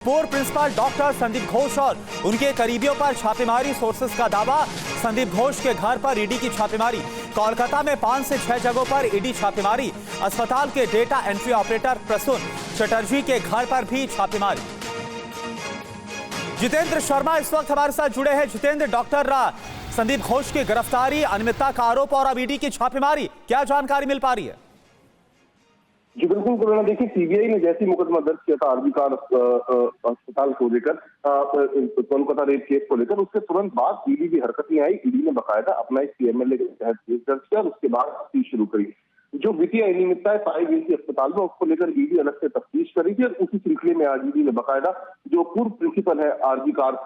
पूर्व principal doctor Sandeep Ghosh और उनके करीबियों पर छापेमारी। सोर्सेस का दावा, संदीप घोष के घर पर ईडी की छापेमारी। कोलकाता में 5 से 6 जगहों पर ईडी छापेमारी। अस्पताल के data entry operator Prasoon Chatterjee के घर पर भी छापेमारी। जितेंद्र शर्मा इस वक्त हमारे साथ जुड़े हैं। जितेंद्र, डॉक्टर संदीप घोष की गिरफ्तारी, अनियमितता का आरोप और अब ईडी की छापेमारी, क्या जानकारी मिल पा रही है? जी बिल्कुल कोरोना, देखिए सीबीआई ने जैसे मुकदमा दर्ज किया था आरजी कार अस्पताल को लेकर, कोलकाता रेप केस को लेकर, उसके तुरंत बाद ईडी की हरकत नहीं आई। ईडी ने बकायदा अपना एक पीएमएलए के तहत केस दर्ज किया और उसके बाद तफ्तीश शुरू करी। जो वित्तीय अनियमितताएं पाई गई थी अस्पताल में, उसको लेकर ईडी अलग से तफ्तीश करी थी और उसी सिलसिले में आज ईडी ने बकायदा जो पूर्व प्रिंसिपल है आरजी कार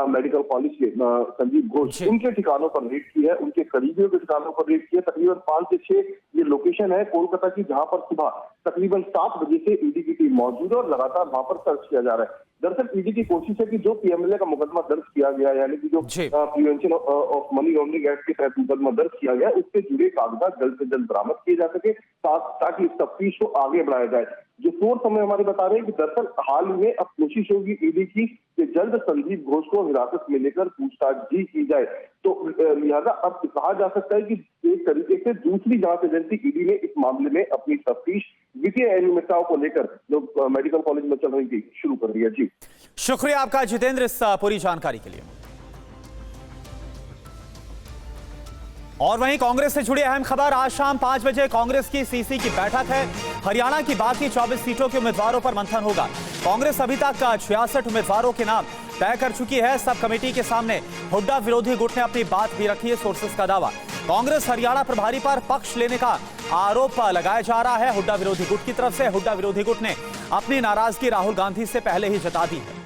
मेडिकल कॉलेज के संदीप घोष, उनके ठिकानों पर रेड की है, उनके करीबियों के ठिकानों पर रेड किया। तकरीबन 5 से 6 ये लोकेशन है कोलकाता की, जहां पर सुबह तकरीबन 7 बजे से ईडी की टीम मौजूद है और लगातार वहां पर सर्च किया जा रहा है। दरअसल ईडी की कोशिश है कि जो पीएमएलए का मुकदमा दर्ज किया गया, यानी कि जो prevention of money laundering act के तहत मुकदमा दर्ज किया गया, उससे जुड़े कागजात जल्द से जल्द बरामद किए जा सके ताकि इस तफ्तीश को आगे बढ़ाया जाए। जो सोर्स हमें हमारे बता रहे हैं कि दरअसल हाल में अब कोशिश होगी ईडी की कि जल्द संदीप घोष को हिरासत में लेकर पूछताछ भी की जाए। तो लिहाजा अब कहा जा सकता है कि एक तरीके से दूसरी जांच एजेंसी ईडी ने इस मामले में अपनी तफ्तीश वित्तीय अनियमितताओं को लेकर जो मेडिकल कॉलेज में चल रही थी शुरू कर दिया। जी शुक्रिया आपका जितेंद्र इस पूरी जानकारी के लिए। और वहीं कांग्रेस से जुड़ी अहम खबर, आज शाम 5 बजे कांग्रेस की सीसी की बैठक है। हरियाणा की बाकी 24 सीटों के उम्मीदवारों पर मंथन होगा। कांग्रेस अभी तक 66 उम्मीदवारों के नाम तय कर चुकी है। सब कमेटी के सामने हुड्डा विरोधी गुट ने अपनी बात भी रखी है। सोर्सेस का दावा, कांग्रेस हरियाणा प्रभारी पर पक्ष लेने का आरोप लगाया जा रहा है हुड्डा विरोधी गुट की तरफ से। हुड्डा विरोधी गुट ने अपनी नाराजगी राहुल गांधी से पहले ही जता दी है।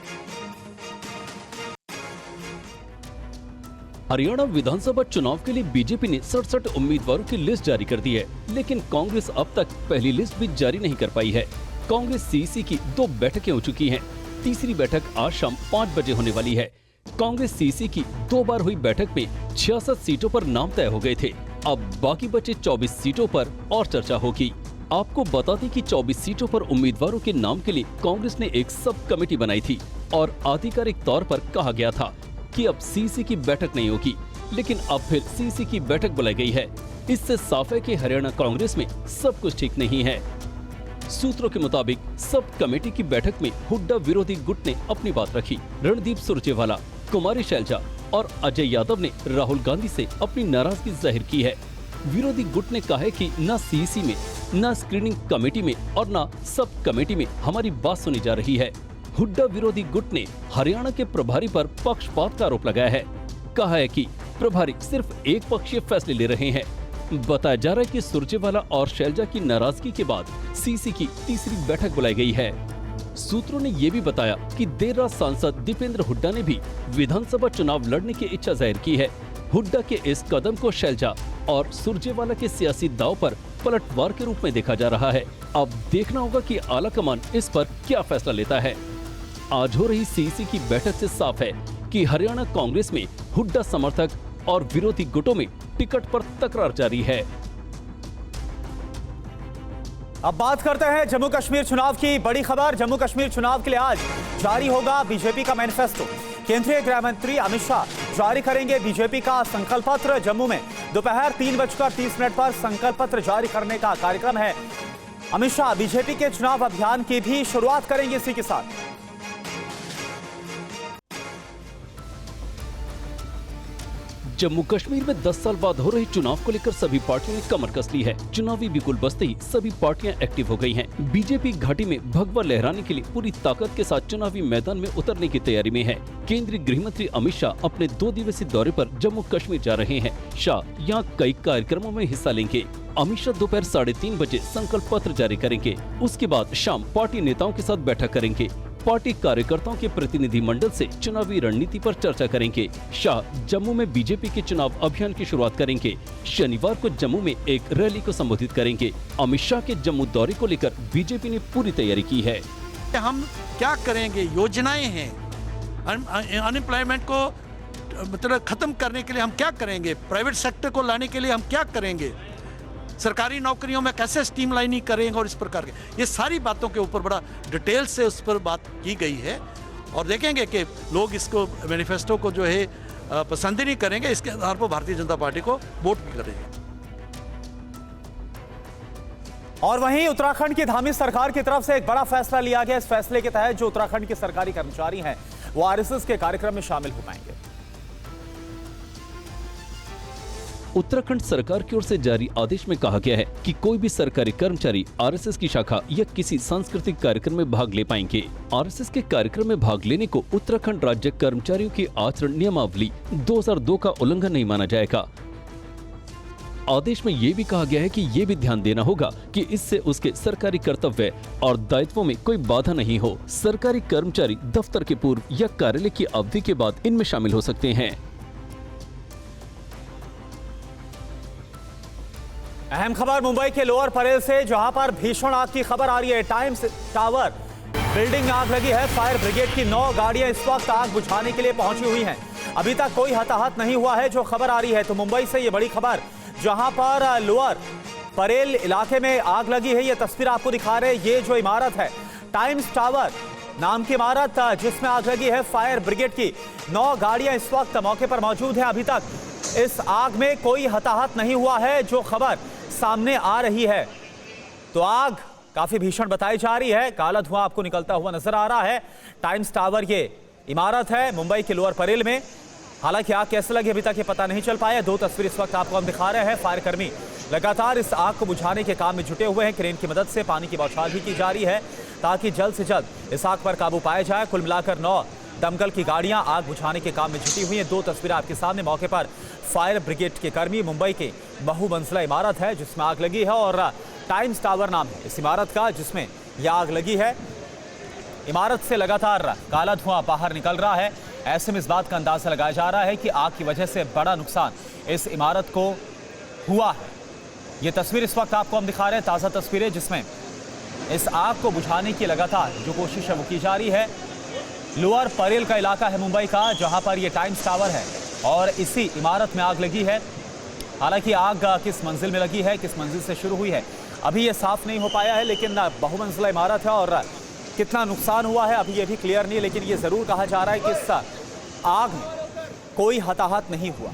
हरियाणा विधानसभा चुनाव के लिए बीजेपी ने 67 उम्मीदवारों की लिस्ट जारी कर दी है, लेकिन कांग्रेस अब तक पहली लिस्ट भी जारी नहीं कर पाई है। कांग्रेस सीसी की 2 बैठकें हो चुकी हैं। तीसरी बैठक आज शाम 5 बजे होने वाली है। कांग्रेस सीसी की 2 बार हुई बैठक में 66 सीटों पर नाम तय हो गए थे। अब बाकी बचे 24 सीटों पर और चर्चा होगी। आपको बता दें कि 24 सीटों पर उम्मीदवारों के नाम के लिए कांग्रेस ने एक सब कमेटी बनाई थी और आधिकारिक तौर पर कहा गया था कि अब सीसी की बैठक नहीं होगी, लेकिन अब फिर सीसी की बैठक बुलाई गई है। इससे साफ है कि हरियाणा कांग्रेस में सब कुछ ठीक नहीं है। सूत्रों के मुताबिक सब कमेटी की बैठक में हुड्डा विरोधी गुट ने अपनी बात रखी। रणदीप सुरजेवाला, कुमारी शैलजा और अजय यादव ने राहुल गांधी से अपनी नाराजगी जाहिर की है। विरोधी गुट ने कहा है कि न सीसी में, न स्क्रीनिंग कमेटी में और न सब कमेटी में हमारी बात सुनी जा रही है। हुड्डा विरोधी गुट ने हरियाणा के प्रभारी पर पक्षपात का आरोप लगाया है। कहा है कि प्रभारी सिर्फ एक पक्षीय फैसले ले रहे हैं। बताया जा रहा है कि सुरजेवाला और शैलजा की नाराजगी के बाद सीसी की तीसरी बैठक बुलाई गई है। सूत्रों ने ये भी बताया कि देर रात सांसद दीपेंद्र हुड्डा ने भी विधानसभा चुनाव लड़ने की इच्छा जाहिर की है। हुड्डा के इस कदम को शैलजा और सुरजेवाला के सियासी दांव पर पलटवार के रूप में देखा जा रहा है। अब देखना होगा कि आलाकमान इस पर क्या फैसला लेता है। आज हो रही सीसी की बैठक से साफ है कि हरियाणा कांग्रेस में हुड्डा समर्थक और विरोधी गुटों में टिकट पर तकरार जारी है। अब बात करते हैं जम्मू कश्मीर चुनाव की। बड़ी खबर, जम्मू कश्मीर चुनाव के लिए आज जारी होगा बीजेपी का मैनिफेस्टो। केंद्रीय गृह मंत्री अमित शाह जारी करेंगे बीजेपी का संकल्प पत्र। जम्मू में दोपहर 3:30 पर संकल्प पत्र जारी करने का कार्यक्रम है। अमित शाह बीजेपी के चुनाव अभियान की भी शुरुआत करेंगे इसी के साथ। जम्मू कश्मीर में 10 साल बाद हो रहे चुनाव को लेकर सभी पार्टियों ने कमर कस ली है। चुनावी बिगुल बजते ही सभी पार्टियां एक्टिव हो गई हैं। बीजेपी घाटी में भगवा लहराने के लिए पूरी ताकत के साथ चुनावी मैदान में उतरने की तैयारी में है। केंद्रीय गृह मंत्री अमित शाह अपने 2 दिवसीय दौरे पर जम्मू कश्मीर जा रहे हैं। शाह यहाँ कई कार्यक्रमों में हिस्सा लेंगे। अमित शाह दोपहर 3:30 बजे संकल्प पत्र जारी करेंगे। उसके बाद शाम पार्टी नेताओं के साथ बैठक करेंगे। पार्टी कार्यकर्ताओं के प्रतिनिधि मंडल से चुनावी रणनीति पर चर्चा करेंगे। शाह जम्मू में बीजेपी के चुनाव अभियान की शुरुआत करेंगे। शनिवार को जम्मू में एक रैली को संबोधित करेंगे। अमित शाह के जम्मू दौरे को लेकर बीजेपी ने पूरी तैयारी की है। हम क्या करेंगे, योजनाएं हैं, अनएम्प्लॉयमेंट को मतलब खत्म करने के लिए हम क्या करेंगे, प्राइवेट सेक्टर को लाने के लिए हम क्या करेंगे, सरकारी नौकरियों में कैसे स्ट्रीमलाइनिंग करेंगे और इस प्रकार के ये सारी बातों के ऊपर बड़ा डिटेल से उस पर बात की गई है और देखेंगे कि लोग इसको मैनिफेस्टो को जो है पसंद ही नहीं करेंगे, इसके आधार पर भारतीय जनता पार्टी को वोट भी करेंगे। और वहीं उत्तराखंड की धामी सरकार की तरफ से एक बड़ा फैसला लिया गया। इस फैसले के तहत जो उत्तराखंड के सरकारी कर्मचारी हैं वो आरएसएस के कार्यक्रम में शामिल हो पाएंगे। उत्तराखंड सरकार की ओर से जारी आदेश में कहा गया है कि कोई भी सरकारी कर्मचारी आरएसएस की शाखा या किसी सांस्कृतिक कार्यक्रम में भाग ले पाएंगे। आरएसएस के कार्यक्रम में भाग लेने को उत्तराखंड राज्य कर्मचारियों की आचरण नियमावली 2002 का उल्लंघन नहीं माना जाएगा। आदेश में ये भी कहा गया है कि ये भी ध्यान देना होगा कि इससे उसके सरकारी कर्तव्य और दायित्वों में कोई बाधा नहीं हो। सरकारी कर्मचारी दफ्तर के पूर्व या कार्यालय की अवधि के बाद इनमें शामिल हो सकते हैं। अहम खबर मुंबई के लोअर परेल से, जहां पर भीषण आग की खबर आ रही है। टाइम्स टावर बिल्डिंग में आग लगी है। फायर ब्रिगेड की 9 गाड़ियां इस वक्त आग बुझाने के लिए पहुंची हुई हैं। अभी तक कोई हताहत नहीं हुआ है जो खबर आ रही है। तो मुंबई से ये बड़ी खबर, जहां पर लोअर परेल इलाके में आग लगी है। ये तस्वीर आपको दिखा रहे हैं। ये जो इमारत है टाइम्स टावर नाम की इमारत, जिसमें आग लगी है। फायर ब्रिगेड की 9 गाड़ियां इस वक्त मौके पर मौजूद हैं। अभी तक इस आग में कोई हताहत नहीं हुआ है जो खबर सामने आ रही है। तो आग काफी भीषण बताई जा रही है। काला धुआं आपको निकलता हुआ नजर आ रहा है। टाइम्स टावर ये इमारत है मुंबई के लोअर परेल में। हालांकि आग कैसे लगी अभी तक ये पता नहीं चल पाया। 2 तस्वीर इस वक्त आपको हम दिखा रहे हैं। फायर कर्मी लगातार इस आग को बुझाने के काम में जुटे हुए हैं। क्रेन की मदद से पानी की बौछार भी की जा रही है ताकि जल्द से जल्द इस आग पर काबू पाया जाए। कुल मिलाकर 9 दमकल की गाड़ियां आग बुझाने के काम में जुटी हुई हैं। 2 तस्वीरें आपके सामने। मौके पर फायर ब्रिगेड के कर्मी। मुंबई के बहुमंजिला इमारत है जिसमें आग लगी है और टाइम्स टावर नाम है इस इमारत का जिसमें यह आग लगी है। इमारत से लगातार काला धुआं बाहर निकल रहा है। ऐसे में इस बात का अंदाजा लगाया जा रहा है कि आग की वजह से बड़ा नुकसान इस इमारत को हुआ है। ये तस्वीर इस वक्त आपको हम दिखा रहे हैं, ताज़ा तस्वीरें, जिसमें इस आग को बुझाने की लगातार जो कोशिश है वो की जा रही है। लोअर परेल का इलाका है मुंबई का, जहां पर ये टाइम्स टावर है और इसी इमारत में आग लगी है। हालांकि आग किस मंजिल में लगी है, किस मंजिल से शुरू हुई है, अभी ये साफ नहीं हो पाया है। लेकिन बहुमंजिला इमारत है और कितना नुकसान हुआ है अभी ये भी क्लियर नहीं है। लेकिन ये जरूर कहा जा रहा है कि इस आग में कोई हताहत नहीं हुआ।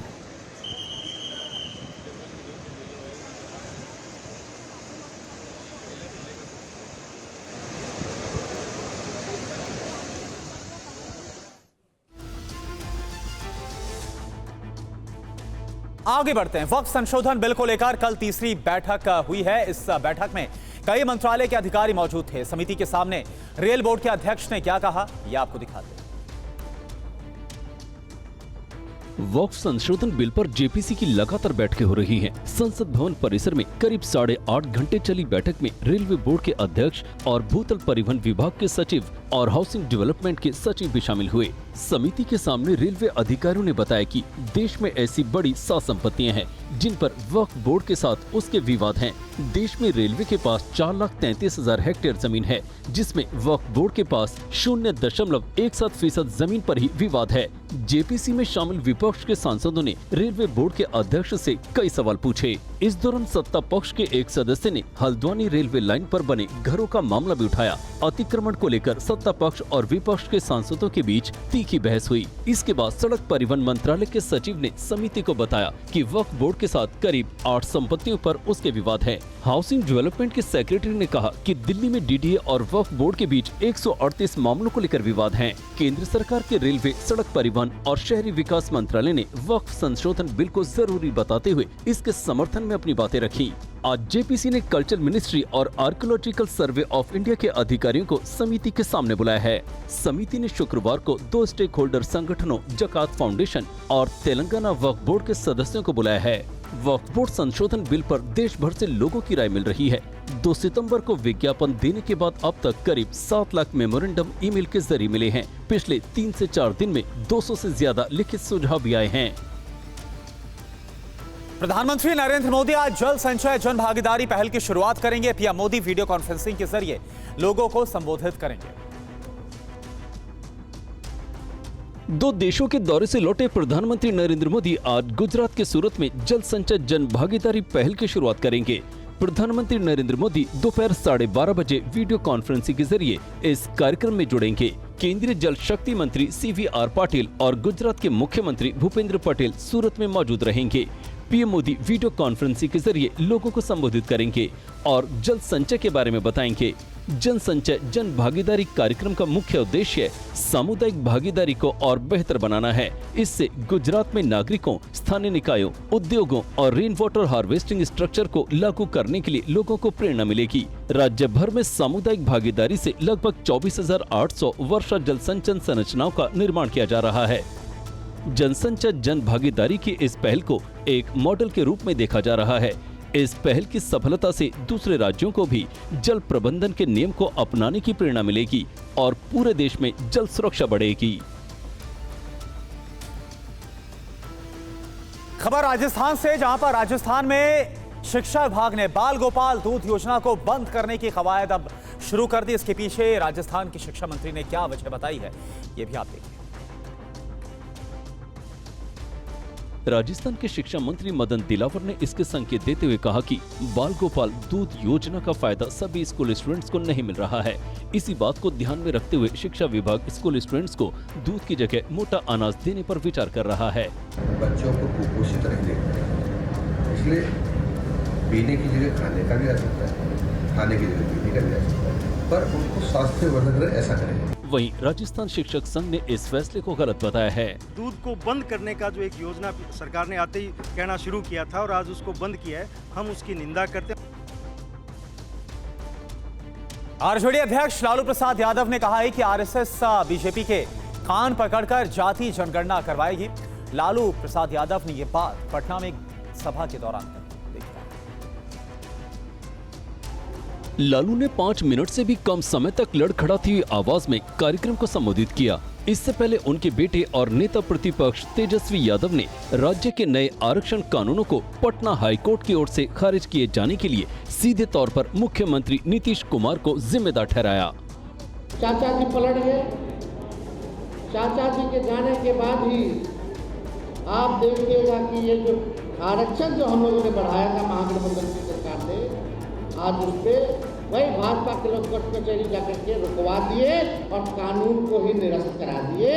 आगे बढ़ते हैं। वक्फ संशोधन बिल को लेकर कल तीसरी बैठक हुई है। इस बैठक में कई मंत्रालय के अधिकारी मौजूद थे। समिति के सामने रेल बोर्ड के अध्यक्ष ने क्या कहा, यह आपको दिखाते हैं। वक्फ संशोधन बिल पर जेपीसी की लगातार बैठकें हो रही हैं। संसद भवन परिसर में करीब 8.5 घंटे चली बैठक में रेलवे बोर्ड के अध्यक्ष और भूतल परिवहन विभाग के सचिव और हाउसिंग डेवलपमेंट के सचिव भी शामिल हुए। समिति के सामने रेलवे अधिकारियों ने बताया कि देश में ऐसी बड़ी 7 संपत्तियां हैं जिन पर वक्फ बोर्ड के साथ उसके विवाद हैं। देश में रेलवे के पास 4,33,000 हेक्टेयर जमीन है, जिसमें वक्फ बोर्ड के पास 0.17% जमीन पर ही विवाद है। जेपीसी में शामिल विपक्ष के सांसदों ने रेलवे बोर्ड के अध्यक्ष से कई सवाल पूछे। इस दौरान सत्ता पक्ष के एक सदस्य ने हल्द्वानी रेलवे लाइन पर बने घरों का मामला भी उठाया। अतिक्रमण को लेकर सत्ता पक्ष और विपक्ष के सांसदों के बीच तीखी बहस हुई। इसके बाद सड़क परिवहन मंत्रालय के सचिव ने समिति को बताया कि वक्फ बोर्ड के साथ करीब 8 संपत्तियों पर उसके विवाद है। हाउसिंग डेवलपमेंट के सेक्रेटरी ने कहा कि दिल्ली में डीडीए और वक्फ बोर्ड के बीच 138 मामलों को लेकर विवाद हैं। केंद्र सरकार के रेलवे, सड़क परिवहन और शहरी विकास मंत्रालय ने वक्फ संशोधन बिल को जरूरी बताते हुए इसके समर्थन में अपनी बातें रखी। आज जेपीसी ने कल्चर मिनिस्ट्री और आर्कियोलॉजिकल सर्वे ऑफ इंडिया के अधिकारियों को समिति के सामने बुलाया है। समिति ने शुक्रवार को 2 स्टेक होल्डर संगठनों जकात फाउंडेशन और तेलंगाना वक्फ बोर्ड के सदस्यों को बुलाया है। वक्फ बोर्ड संशोधन बिल पर देश भर से लोगों की राय मिल रही है। 2 सितंबर को विज्ञापन देने के बाद अब तक करीब 7 लाख मेमोरेंडम ईमेल के जरिए मिले हैं। पिछले 3 से 4 दिन में 200 से ज्यादा लिखित सुझाव भी आए हैं। प्रधानमंत्री नरेंद्र मोदी आज जल संचय जन भागीदारी पहल की शुरुआत करेंगे। पीएम मोदी वीडियो कॉन्फ्रेंसिंग के जरिए लोगों को संबोधित करेंगे। 2 देशों के दौरे से लौटे प्रधानमंत्री नरेंद्र मोदी आज गुजरात के सूरत में जल संचय जन भागीदारी पहल की शुरुआत करेंगे। प्रधानमंत्री नरेंद्र मोदी दोपहर 12:30 बजे वीडियो कॉन्फ्रेंसिंग के जरिए इस कार्यक्रम में जुड़ेंगे। केंद्रीय जल शक्ति मंत्री CVR पाटिल और गुजरात के मुख्यमंत्री भूपेंद्र पटेल सूरत में मौजूद रहेंगे। पीएम मोदी वीडियो कॉन्फ्रेंसिंग के जरिए लोगों को संबोधित करेंगे और जल संचय के बारे में बताएंगे। जन संचय जन भागीदारी कार्यक्रम का मुख्य उद्देश्य सामुदायिक भागीदारी को और बेहतर बनाना है। इससे गुजरात में नागरिकों, स्थानीय निकायों, उद्योगों और रेन वाटर हार्वेस्टिंग स्ट्रक्चर को लागू करने के लिए लोगों को प्रेरणा मिलेगी। राज्य भर में सामुदायिक भागीदारी से लगभग 24,800 वर्षा जल संचयन संरचनाओं का निर्माण किया जा रहा है। जनसंचय जन भागीदारी की इस पहल को एक मॉडल के रूप में देखा जा रहा है। इस पहल की सफलता से दूसरे राज्यों को भी जल प्रबंधन के नियम को अपनाने की प्रेरणा मिलेगी और पूरे देश में जल सुरक्षा बढ़ेगी। खबर राजस्थान से, जहां पर राजस्थान में शिक्षा विभाग ने बाल गोपाल दूध योजना को बंद करने की कवायद अब शुरू कर दी। इसके पीछे राजस्थान की शिक्षा मंत्री ने क्या वजह बताई है, ये भी आप देखिए। राजस्थान के शिक्षा मंत्री मदन दिलावर ने इसके संकेत देते हुए कहा कि बाल गोपाल दूध योजना का फायदा सभी स्कूल स्टूडेंट्स को नहीं मिल रहा है। इसी बात को ध्यान में रखते हुए शिक्षा विभाग स्कूल स्टूडेंट्स को दूध की जगह मोटा अनाज देने पर विचार कर रहा है। बच्चों को कुपोषित रहने, इसलिए पीने की जगह खाने का भी आ सकता है, खाने की जगह पीने का भी आ सकता है, पर उनको स्वास्थ्यवर्धक रहे ऐसा करें। वहीं राजस्थान शिक्षक संघ ने इस फैसले को गलत बताया है। दूध को बंद करने का जो एक योजना सरकार ने आते ही कहना शुरू किया था और आज उसको बंद किया है, हम उसकी निंदा करते हैं। आरजेडी अध्यक्ष लालू प्रसाद यादव ने कहा है कि आरएसएस बीजेपी के कान पकड़कर जाति जनगणना करवाएगी। लालू प्रसाद यादव ने यह बात पटना में एक सभा के दौरान कही। लालू ने 5 मिनट से भी कम समय तक लड़खड़ाती हुई आवाज में कार्यक्रम को संबोधित किया। इससे पहले उनके बेटे और नेता प्रतिपक्ष तेजस्वी यादव ने राज्य के नए आरक्षण कानूनों को पटना हाईकोर्ट की ओर से खारिज किए जाने के लिए सीधे तौर पर मुख्यमंत्री नीतीश कुमार को जिम्मेदार ठहराया। चाचा जी पलट गए। चाचा जी के जाने के बाद ही आप देखिएगा कि ये जो आरक्षण जो हम लोगों ने बढ़ाया था महागठबंधन की सरकार ने, आज उस पर वही भाजपा के लोग कोर्ट कचहरी जाकर के रुकवा दिए और कानून को ही निरस्त करा दिए।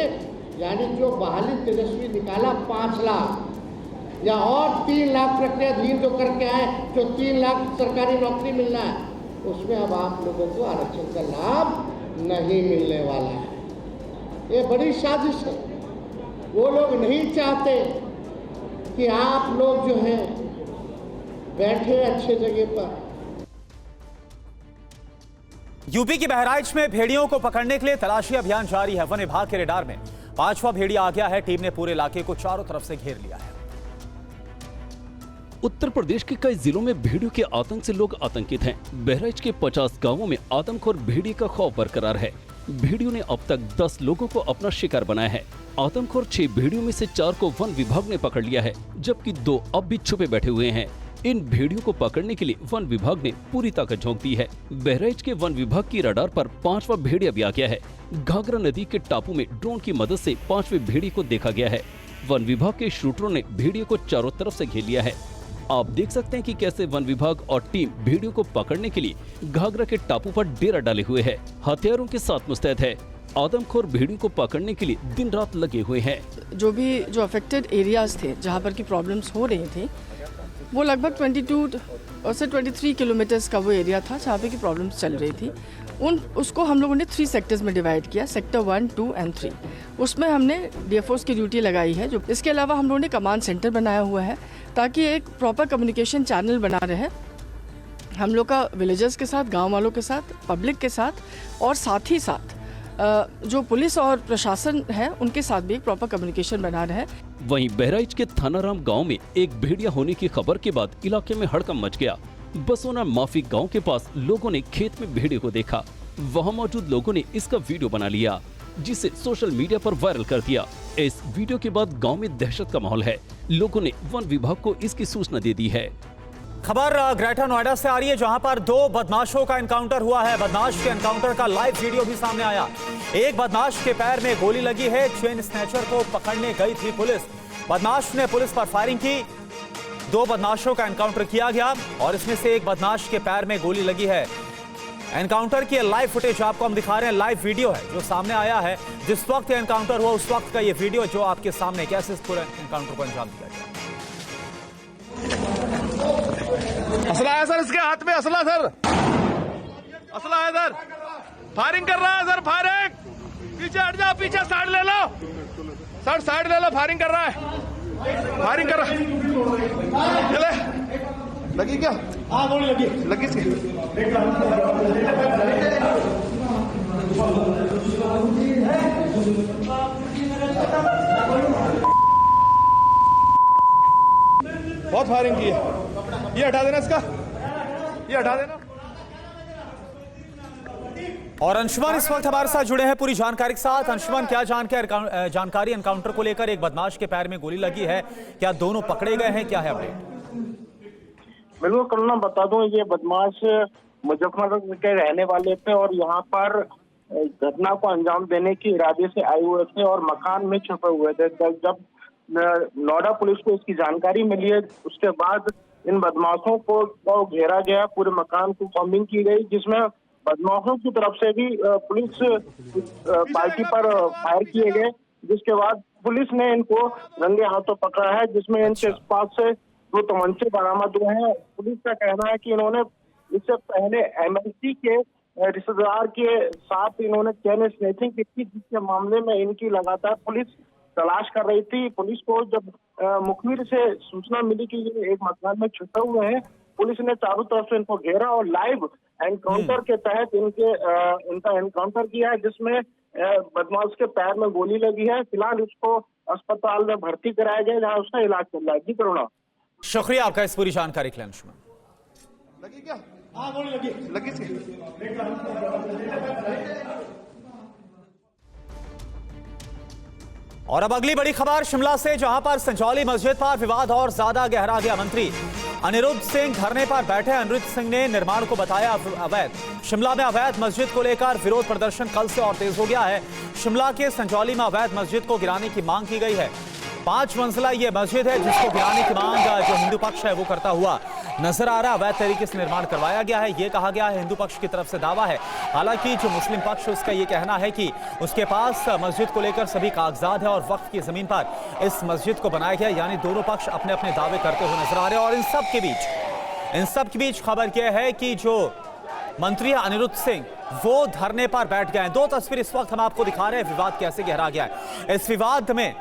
यानी जो बहाली तेजस्वी निकाला 5 लाख या और 3 लाख प्रक्रियाधीन जो करके आए, जो 3 लाख सरकारी नौकरी मिलना है, उसमें अब आप लोगों को आरक्षण का लाभ नहीं मिलने वाला है। ये बड़ी साजिश है। वो लोग नहीं चाहते कि आप लोग जो हैं बैठे अच्छे जगह पर। यूपी की बहराइच में भेड़ियों को पकड़ने के लिए तलाशी अभियान जारी है। वन विभाग के रेडार में 5वां भेड़िया आ गया है। टीम ने पूरे इलाके को चारों तरफ से घेर लिया है। उत्तर प्रदेश के कई जिलों में भेड़ियों के आतंक से लोग आतंकित हैं। बहराइच के 50 गांवों में आतंक और भेड़िए का खौफ बरकरार है। भेड़ियों ने अब तक 10 लोगों को अपना शिकार बनाया है। आतंक और 6 भेड़ियों में से 4 को वन विभाग ने पकड़ लिया है, जबकि 2 अब भी छुपे बैठे हुए हैं। इन भेड़ियों को पकड़ने के लिए वन विभाग ने पूरी ताकत झोंक दी है। बहराइच के वन विभाग की रडार पर 5वां भेड़िया भी आ गया है। घाघरा नदी के टापू में ड्रोन की मदद से 5वें भेड़िए को देखा गया है। वन विभाग के शूटरों ने भेड़िए को चारों तरफ से घेर लिया है। आप देख सकते हैं कि कैसे वन विभाग और टीम भेड़ियों को पकड़ने के लिए घाघरा के टापू पर डेरा डाले हुए है, हथियारों के साथ मुस्तैद है। आदमखोर भेड़ियों को पकड़ने के लिए दिन रात लगे हुए हैं। जो अफेक्टेड एरियाज थे, जहाँ पर की प्रॉब्लम्स हो रही थी, वो लगभग 22 और से 23 किलोमीटर्स का वो एरिया था जहाँ पे की प्रॉब्लम्स चल रही थी। उसको हम लोगों ने 3 सेक्टर्स में डिवाइड किया, सेक्टर 1, 2 एंड 3। उसमें हमने डीएफओस की ड्यूटी लगाई है। जो इसके अलावा हम लोगों ने कमांड सेंटर बनाया हुआ है ताकि एक प्रॉपर कम्युनिकेशन चैनल बना रहे हम लोग का विलेजर्स के साथ, गाँव वालों के साथ, पब्लिक के साथ, और साथ ही साथ जो पुलिस और प्रशासन है उनके साथ भी एक प्रॉपर कम्युनिकेशन बना रहे। वहीं बहराइच के थानाराम गांव में एक भेड़िया होने की खबर के बाद इलाके में हड़कंप मच गया। बसोना माफी गांव के पास लोगों ने खेत में भेड़िए को देखा। वहां मौजूद लोगों ने इसका वीडियो बना लिया, जिसे सोशल मीडिया पर वायरल कर दिया। इस वीडियो के बाद गाँव में दहशत का माहौल है। लोगों ने वन विभाग को इसकी सूचना दे दी है। खबर ग्रेटर नोएडा से आ रही है, जहां पर 2 बदमाशों का एनकाउंटर हुआ है। बदमाश के एनकाउंटर का लाइव वीडियो भी सामने आया। एक बदमाश के पैर में गोली लगी है। चेन स्नैचर को पकड़ने गई थी पुलिस। बदमाश ने पुलिस पर फायरिंग की। 2 बदमाशों का एनकाउंटर किया गया और इसमें से एक बदमाश के पैर में गोली लगी है। एनकाउंटर की लाइव फुटेज आपको हम दिखा रहे हैं, लाइव वीडियो है जो सामने आया है। जिस वक्त एनकाउंटर हुआ उस वक्त का ये वीडियो जो आपके सामने, कैसे इस पूरे एनकाउंटर को अंजाम दिया गया। असला है सर, इसके हाथ में असला सर, असला है सर, फायरिंग कर रहा है सर, फायरिंग, पीछे हट जाओ, पीछे साइड ले लो सर, साइड ले लो, फायरिंग कर रहा है, फायरिंग कर रहा है। चले लगी क्या? हाँ गोली लगी, लगी इसकी। बहुत फायरिंग की है, ये हटा देना इसका, ये हटा देना। और अंशुमान इस वक्त हमारे साथ जुड़े हैं पूरी जानकारी के साथ। अंशुमान, क्या जानकारी एनकाउंटर को लेकर? एक बदमाश के पैर में गोली लगी है, क्या दोनों पकड़े गए हैं, क्या है अपडेट? बिल्कुल करुणा, बता दूं ये बदमाश मुजफ्फरनगर के रहने वाले थे और यहाँ पर घटना को अंजाम देने के इरादे से आए हुए थे और मकान में छुपे हुए थे। जब नोएडा पुलिस को इसकी जानकारी मिली है उसके बाद इन बदमाशों को घेरा गया, पूरे मकान को कॉम्बिंग की गई, जिसमें बदमाशों की तरफ से भी पुलिस पार्टी पर फायर किए गए, जिसके बाद पुलिस ने इनको रंगे हाथों पकड़ा है, जिसमें इनके पास से 2 तमंचे बरामद हुए हैं। पुलिस का कहना है कि इन्होंने इससे पहले एमएलसी के रिश्तेदार के साथ इन्होंने चैन स्नैचिंग की थी, जिसके मामले में इनकी लगातार पुलिस तलाश कर रही थी। पुलिस को जब मुखबिर से सूचना मिली कि ये एक मकान में छुपे हुए हैं, पुलिस ने चारों तरफ से इनको घेरा और लाइव एनकाउंटर के तहत इनका एनकाउंटर किया है, जिसमें बदमाश के पैर में गोली लगी है। फिलहाल उसको अस्पताल में भर्ती कराया गया जहाँ उसका इलाज चल रहा है। जी करुणा, शुक्रिया आपका इस पूरी जानकारी के लिए अंशुमान। लगी क्या? हाँ गोली लगी, लगी इसकी। और अब अगली बड़ी खबर शिमला से, जहां पर संजौली मस्जिद पर विवाद और ज्यादा गहरा गया। मंत्री अनिरुद्ध सिंह धरने पर बैठे। अनिरुद्ध सिंह ने निर्माण को बताया अवैध। शिमला में अवैध मस्जिद को लेकर विरोध प्रदर्शन कल से और तेज हो गया है। शिमला के संजौली में अवैध मस्जिद को गिराने की मांग की गई है। 5 मंजिला ये मस्जिद है जिसको गिराने की मांग जो हिंदू पक्ष है वो करता हुआ नजर आ रहा है। अवैध तरीके से निर्माण करवाया गया है, ये कहा गया है, हिंदू पक्ष की तरफ से दावा है। हालांकि जो मुस्लिम पक्ष उसका ये कहना है कि उसके पास मस्जिद को लेकर सभी कागजात है और वक्फ की जमीन पर इस मस्जिद को बनाया गया। यानी दोनों पक्ष अपने अपने दावे करते हुए नजर आ रहे हैं। और इन सब के बीच खबर यह है कि जो मंत्री अनिरुद्ध सिंह वो धरने पर बैठ गए हैं। 2 तस्वीर इस वक्त हम आपको दिखा रहे हैं, विवाद कैसे गहरा गया है। इस विवाद में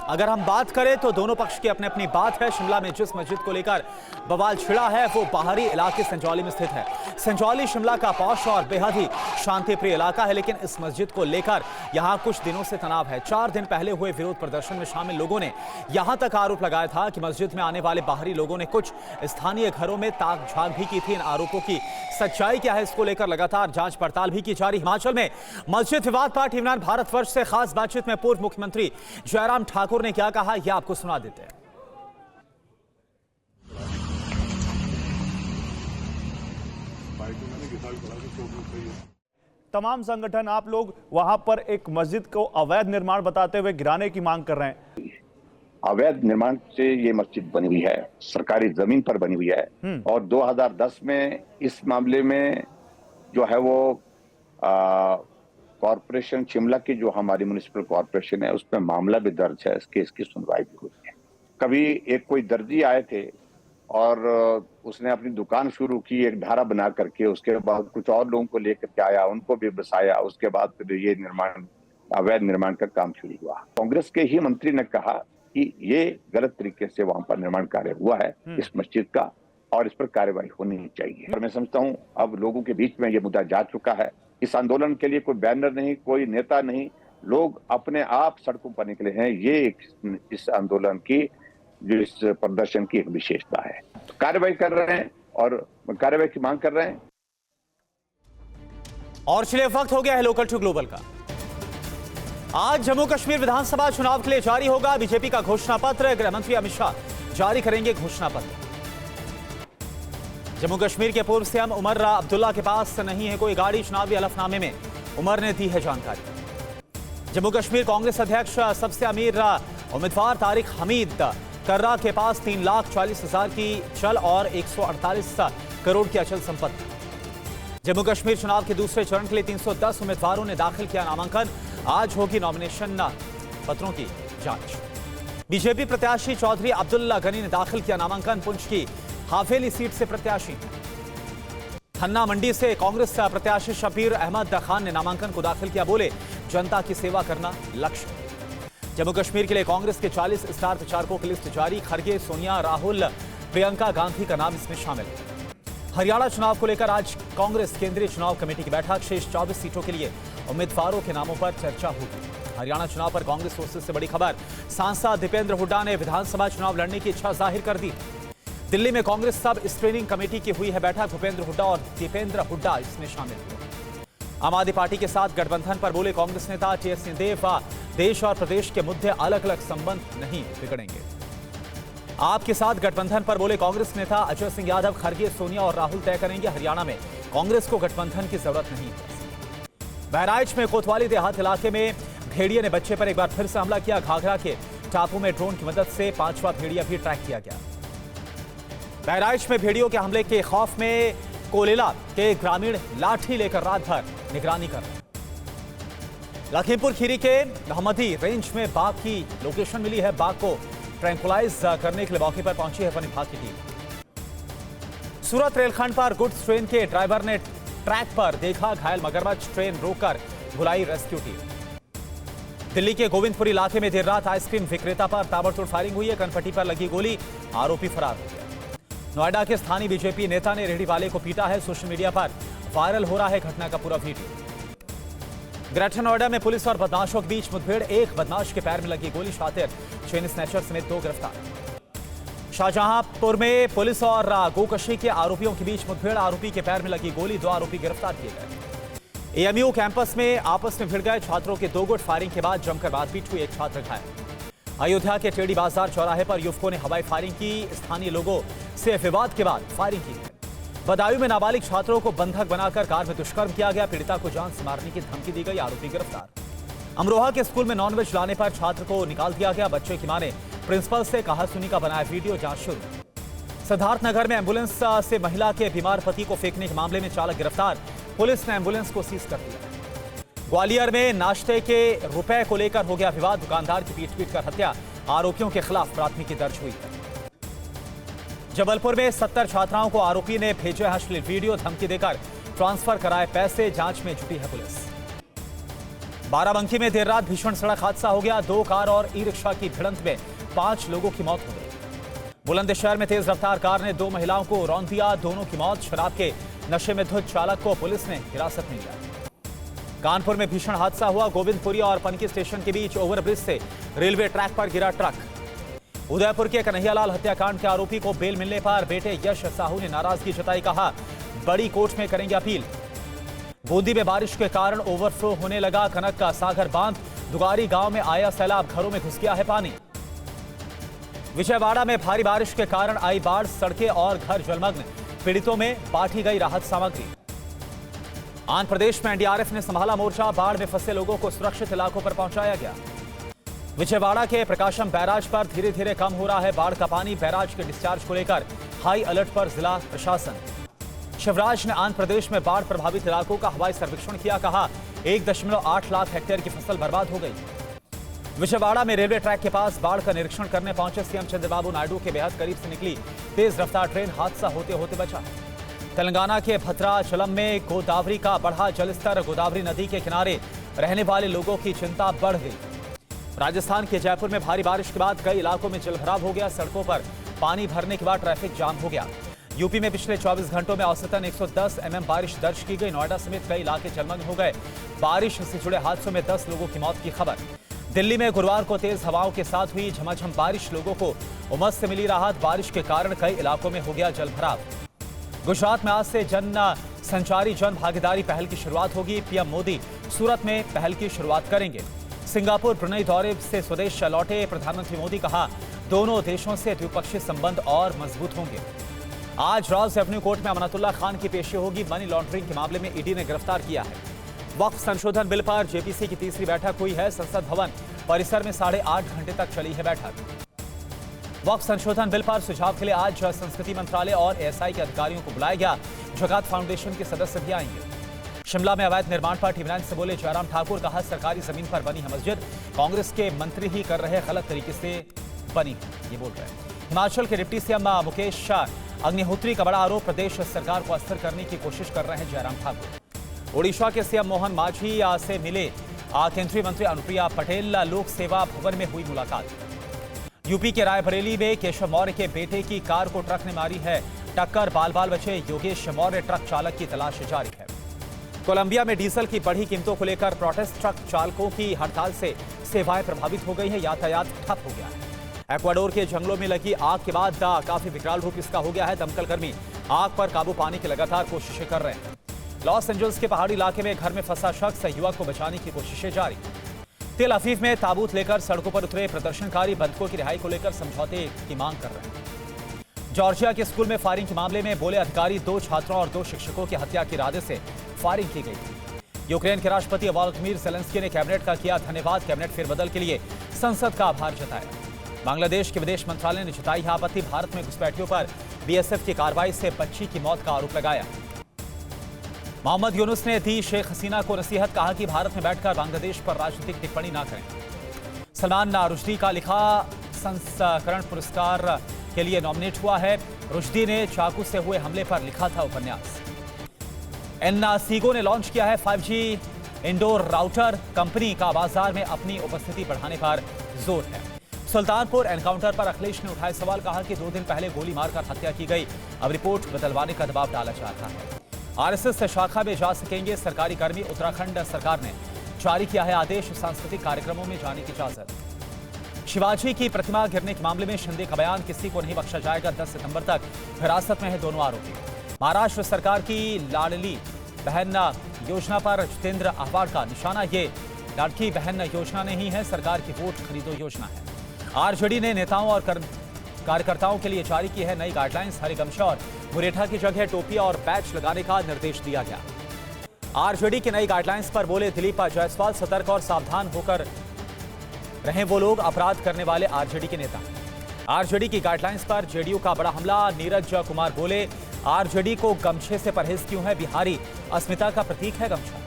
अगर हम बात करें तो दोनों पक्ष की अपनी अपनी बात है। शिमला में जिस मस्जिद को लेकर बवाल छिड़ा है वो बाहरी इलाके संजौली में स्थित है। संजौली शिमला का पौष और बेहद ही शांतिप्रिय इलाका है, लेकिन इस मस्जिद को लेकर यहां कुछ दिनों से तनाव है। 4 दिन पहले हुए विरोध प्रदर्शन में शामिल लोगों ने यहां तक आरोप लगाया था कि मस्जिद में आने वाले बाहरी लोगों ने कुछ स्थानीय घरों में ताक झांक भी की थी। इन आरोपों की सच्चाई क्या है, इसको लेकर लगातार जांच पड़ताल भी की जा रही। हिमाचल में मस्जिद विवाद पर टीवी 9 भारतवर्ष से खास बातचीत में पूर्व मुख्यमंत्री जयराम ठाकुर ने क्या कहा, यह आपको सुना देते हैं। तमाम संगठन, आप लोग वहां पर एक मस्जिद को अवैध निर्माण बताते हुए गिराने की मांग कर रहे हैं। अवैध निर्माण से ये मस्जिद बनी हुई है, सरकारी जमीन पर बनी हुई है और 2010 में इस मामले में जो है वो कॉर्पोरेशन शिमला की जो हमारी म्युनिसिपल कॉर्पोरेशन है उसमें मामला भी दर्ज है। इस केस की सुनवाई भी हुई है। कभी एक कोई दर्जी आए थे और उसने अपनी दुकान शुरू की एक धारा बना करके, उसके बाद कुछ और लोगों को लेकर के आया, उनको भी बसाया, उसके बाद फिर ये अवैध निर्माण का काम शुरू हुआ। कांग्रेस के ही मंत्री ने कहा कि ये गलत तरीके से वहां पर निर्माण कार्य हुआ है इस मस्जिद का और इस पर कार्रवाई होनी चाहिए। और मैं समझता हूँ अब लोगों के बीच में ये मुद्दा जा चुका है। इस आंदोलन के लिए कोई बैनर नहीं, कोई नेता नहीं, लोग अपने आप सड़कों पर निकले हैं। ये इस आंदोलन की, जो इस प्रदर्शन की एक विशेषता है। तो कार्रवाई कर रहे हैं और कार्रवाई की मांग कर रहे हैं। और चलिए वक्त हो गया है लोकल टू ग्लोबल का। आज जम्मू कश्मीर विधानसभा चुनाव के लिए जारी होगा बीजेपी का घोषणा पत्र। गृह मंत्री अमित शाह जारी करेंगे घोषणा पत्र। जम्मू कश्मीर के पूर्व सीएम उमर अब्दुल्ला के पास नहीं है कोई गाड़ी, चुनावी हलफनामे में उमर ने दी है जानकारी। जम्मू कश्मीर कांग्रेस अध्यक्ष सबसे अमीर उम्मीदवार तारिक हमीद कर्रा के पास 3,40,000 की चल और 148 करोड़ की अचल संपत्ति। जम्मू कश्मीर चुनाव के दूसरे चरण के लिए 310 उम्मीदवारों ने दाखिल किया नामांकन। आज होगी नॉमिनेशन पत्रों की जांच। बीजेपी प्रत्याशी चौधरी अब्दुल्ला गनी ने दाखिल किया नामांकन। पुंछ की हावेली सीट से प्रत्याशी। खन्ना मंडी से कांग्रेस प्रत्याशी शबीर अहमद खान ने नामांकन को दाखिल किया। बोले, जनता की सेवा करना लक्ष्य। जम्मू कश्मीर के लिए कांग्रेस के 40 स्टार प्रचारकों की लिस्ट जारी। खड़गे, सोनिया, राहुल, प्रियंका गांधी का नाम इसमें शामिल है। हरियाणा चुनाव को लेकर आज कांग्रेस केंद्रीय चुनाव कमेटी की बैठक। शेष 24 सीटों के लिए उम्मीदवारों के नामों पर चर्चा होगी। हरियाणा चुनाव पर कांग्रेस सोर्सेज से बड़ी खबर। सांसद दीपेंद्र हुड्डा ने विधानसभा चुनाव लड़ने की इच्छा जाहिर कर दी। दिल्ली में कांग्रेस सब स्क्रीनिंग कमेटी की हुई है बैठक। भूपेंद्र हुड्डा और दीपेंद्र हुड्डा इसमें शामिल हुए। आम आदमी पार्टी के साथ गठबंधन पर बोले कांग्रेस नेता टीएस सिंहदेव, देश और प्रदेश के मुद्दे अलग अलग संबंध नहीं बिगड़ेंगे। आपके साथ गठबंधन पर बोले कांग्रेस नेता अजय सिंह यादव, खड़गे, सोनिया और राहुल तय करेंगे। हरियाणा में कांग्रेस को गठबंधन की जरूरत नहीं है। बहराइच में कोतवाली देहात इलाके में भेड़िए ने बच्चे पर एक बार फिर से हमला किया। घाघरा के टापू में ड्रोन की मदद से 5वां भेड़िया भी ट्रैक किया गया। बहराइच में भेड़ियों के हमले के खौफ में कोलेला के ग्रामीण लाठी लेकर रात भर निगरानी कर रहे। लखीमपुर खीरी के मोहम्मदी रेंज में बाघ की लोकेशन मिली है। बाघ को ट्रैंकुलाइज करने के लिए मौके पर पहुंची है वन विभाग की टीम। सूरत रेलखंड पर गुड्स ट्रेन के ड्राइवर ने ट्रैक पर देखा घायल मगरमच्छ। ट्रेन रोककर बुलाई रेस्क्यू टीम। दिल्ली के गोविंदपुरी इलाके में देर रात आइसक्रीम विक्रेता पर ताबड़तोड़ फायरिंग हुई है। कनपट्टी पर लगी गोली, आरोपी फरार हो गया। नोएडा के स्थानीय बीजेपी नेता ने रेहड़ी वाले को पीटा है। सोशल मीडिया पर वायरल हो रहा है घटना का पूरा वीडियो। ग्रेटर नोएडा में पुलिस और बदमाशों के बीच मुठभेड़। एक बदमाश के पैर में लगी गोली, शातिर, चेन स्नैचर समेत 2 गिरफ्तार। शाहजहांपुर में पुलिस और गोकशी के आरोपियों के बीच मुठभेड़। आरोपी के पैर में लगी गोली, 2 आरोपी गिरफ्तार किए गए। एएमयू कैंपस में आपस में भिड़ गए छात्रों के 2 गुट। फायरिंग के बाद जमकर मारपीट हुई, एक छात्र घायल। अयोध्या के टेढ़ी बाजार चौराहे पर युवकों ने हवाई फायरिंग की। स्थानीय लोगों से विवाद के बाद फायरिंग की। बदायूं में नाबालिग छात्रों को बंधक बनाकर कार में दुष्कर्म किया गया। पीड़िता को जान से मारने की धमकी दी गई, आरोपी गिरफ्तार। अमरोहा के स्कूल में नॉनवेज लाने पर छात्र को निकाल दिया गया। बच्चे की मां ने प्रिंसिपल से कहासुनी का बनाया वीडियो, जांच शुरू। सिद्धार्थनगर में एम्बुलेंस से महिला के बीमार पति को फेंकने के मामले में चालक गिरफ्तार। पुलिस ने एम्बुलेंस को सीज कर दिया। ग्वालियर में नाश्ते के रुपए को लेकर हो गया विवाद। दुकानदार की पीट कर हत्या। आरोपियों के खिलाफ प्राथमिकी दर्ज हुई है। जबलपुर में 70 छात्राओं को आरोपी ने भेजे अश्लील वीडियो, धमकी देकर ट्रांसफर कराए पैसे। जांच में जुटी है पुलिस। बाराबंकी में देर रात भीषण सड़क हादसा हो गया। 2 कार और ई रिक्शा की भिड़ंत में 5 लोगों की मौत हो गई। बुलंदशहर में तेज रफ्तार कार ने 2 महिलाओं को रौंद दिया। दोनों की मौत। शराब के नशे में धुत चालक को पुलिस ने हिरासत में लिया। कानपुर में भीषण हादसा हुआ। गोविंदपुरी और पनकी स्टेशन के बीच ओवरब्रिज से रेलवे ट्रैक पर गिरा ट्रक। उदयपुर के कन्हैयालाल हत्याकांड के आरोपी को बेल मिलने पर बेटे यश साहू ने नाराजगी जताई। कहा, बड़ी कोर्ट में करेंगे अपील। बूंदी में बारिश के कारण ओवरफ्लो होने लगा कनक का सागर बांध। दुगारी गांव में आया सैलाब, घरों में घुस गया है पानी। विजयवाड़ा में भारी बारिश के कारण आई बाढ़, सड़कें और घर जलमग्न। पीड़ितों में बांटी गई राहत सामग्री। आंध्र प्रदेश में एनडीआरएफ ने संभाला मोर्चा। बाढ़ में फंसे लोगों को सुरक्षित इलाकों पर पहुंचाया गया। विजयवाड़ा के प्रकाशम बैराज पर धीरे धीरे कम हो रहा है बाढ़ का पानी। बैराज के डिस्चार्ज को लेकर हाई अलर्ट पर जिला प्रशासन। शिवराज ने आंध्र प्रदेश में बाढ़ प्रभावित इलाकों का हवाई सर्वेक्षण किया। कहा, 1.8 लाख हेक्टेयर की फसल बर्बाद हो गई। विजयवाड़ा में रेलवे ट्रैक के पास बाढ़ का निरीक्षण करने पहुंचे सीएम चंद्रबाबू नायडू के बेहद करीब से निकली तेज रफ्तार ट्रेन। हादसा होते होते बचा। तेलंगाना के भद्राचलम में गोदावरी का बढ़ा जलस्तर। गोदावरी नदी के किनारे रहने वाले लोगों की चिंता बढ़ गई। राजस्थान के जयपुर में भारी बारिश के बाद कई इलाकों में जलभराव हो गया। सड़कों पर पानी भरने के बाद ट्रैफिक जाम हो गया। यूपी में पिछले 24 घंटों में औसतन 110 mm बारिश दर्ज की गई। नोएडा समेत कई इलाके जलमग्न हो गए। बारिश से जुड़े हादसों में 10 लोगों की मौत की खबर। दिल्ली में गुरुवार को तेज हवाओं के साथ हुई झमाझम बारिश। लोगों को उमस से मिली राहत। बारिश के कारण कई इलाकों में हो गया जलभराव। गुजरात में आज से जन संचारी जन भागीदारी पहल की शुरुआत होगी। पीएम मोदी सूरत में पहल की शुरुआत करेंगे। सिंगापुर ब्रुनेई दौरे से स्वदेश लौटे प्रधानमंत्री मोदी। कहा, दोनों देशों से द्विपक्षीय संबंध और मजबूत होंगे। आज रॉस एवेन्यू कोर्ट में अमनतुल्ला खान की पेशी होगी। मनी लॉन्ड्रिंग के मामले में ईडी ने गिरफ्तार किया है। वक्फ संशोधन बिल पर जेपीसी की तीसरी बैठक हुई है। संसद भवन परिसर में 8.5 घंटे तक चली है बैठक। वक्फ संशोधन बिल पर सुझाव के लिए आज संस्कृति मंत्रालय और एएसआई के अधिकारियों को बुलाया गया। जगत फाउंडेशन के सदस्य भी आएंगे। शिमला में अवैध निर्माण पर टीवी 9 से बोले जयराम ठाकुर, कहा सरकारी जमीन पर बनी है मस्जिद, कांग्रेस के मंत्री ही कर रहे गलत तरीके से बनी है, ये बोल रहे हैं। हिमाचल के डिप्टी सीएम मुकेश अग्निहोत्री का बड़ा आरोप, प्रदेश सरकार को अस्थिर करने की कोशिश कर रहे हैं जयराम ठाकुर। ओडिशा के सीएम मोहन मांझी से मिले केंद्रीय मंत्री अनुप्रिया पटेल, लोक सेवा भवन में हुई मुलाकात। यूपी के रायबरेली में केशव मौर्य के बेटे की कार को ट्रक ने मारी है टक्कर, बाल बाल बचे योगेश मौर्य, ट्रक चालक की तलाश जारी है। कोलंबिया में डीजल की बढ़ी कीमतों को लेकर प्रोटेस्ट, ट्रक चालकों की हड़ताल से सेवाएं प्रभावित हो गई हैं, यातायात ठप हो गया है। एक्वाडोर के जंगलों में लगी आग के बाद काफी विकराल रूप इसका हो गया है। दमकल कर्मी आग पर काबू पाने की लगातार कोशिशें कर रहे हैं। लॉस एंजल्स के पहाड़ी इलाके में घर में फंसा शख्स, युवक को बचाने की कोशिशें जारी। तेल अफीफ में ताबूत लेकर सड़कों पर उतरे प्रदर्शनकारी, बंधकों की रिहाई को लेकर समझौते की मांग कर रहे हैं। जॉर्जिया के स्कूल में फायरिंग के मामले में बोले अधिकारी, 2 छात्रों और 2 शिक्षकों की हत्या के इरादे से फायरिंग की गई थी। यूक्रेन के राष्ट्रपति वोलोदिमीर ज़ेलेंस्की ने कैबिनेट का किया धन्यवाद, कैबिनेट फेरबदल के लिए संसद का आभार जताया। बांग्लादेश के विदेश मंत्रालय ने जताई है आपत्ति, भारत में घुसपैठियों पर बीएसएफ की कार्रवाई से बच्ची की मौत का आरोप लगाया। मोहम्मद यूनुस ने दी शेख हसीना को नसीहत, कहा कि भारत में बैठकर बांग्लादेश पर राजनीतिक टिप्पणी ना करें। सलमान रुश्दी का लिखा संस्करण पुरस्कार के लिए नॉमिनेट हुआ है। रुश्दी ने चाकू से हुए हमले पर लिखा था उपन्यास। एनसीगो ने लॉन्च किया है 5G इंडोर राउटर, कंपनी का बाजार में अपनी उपस्थिति बढ़ाने पर जोर है। सुल्तानपुर एनकाउंटर पर अखिलेश ने उठाए सवाल, कहा कि 2 दिन पहले गोली मारकर हत्या की गई, अब रिपोर्ट बदलवाने का दबाव डाला जा रहा है। आरएसएस शाखा में जा सकेंगे सरकारी कर्मी, उत्तराखंड सरकार ने जारी किया है आदेश, सांस्कृतिक कार्यक्रमों में जाने की इजाजत। शिवाजी की प्रतिमा गिरने के मामले में शिंदे का बयान, किसी को नहीं बख्शा जाएगा, 10 सितंबर तक हिरासत में है दोनों आरोपी। महाराष्ट्र सरकार की लाडली बहन योजना पर जितेंद्र आह्वान का निशाना, ये लाडली बहन योजना नहीं है, सरकार की वोट खरीदो योजना है। आरजेडी ने नेताओं और कार्यकर्ताओं के लिए जारी की है नई गाइडलाइंस, हरे गमछा और मुरेठा की जगह टोपी और बैच लगाने का निर्देश दिया गया। आरजेडी की नई गाइडलाइंस पर बोले दिलीप जायसवाल, सतर्क और सावधान होकर रहे वो लोग अपराध करने वाले आरजेडी के नेता। आरजेडी की गाइडलाइंस पर जेडीयू का बड़ा हमला, नीरज कुमार बोले आरजेडी को गमछे से परहेज क्यों है, बिहारी अस्मिता का प्रतीक है गमछा।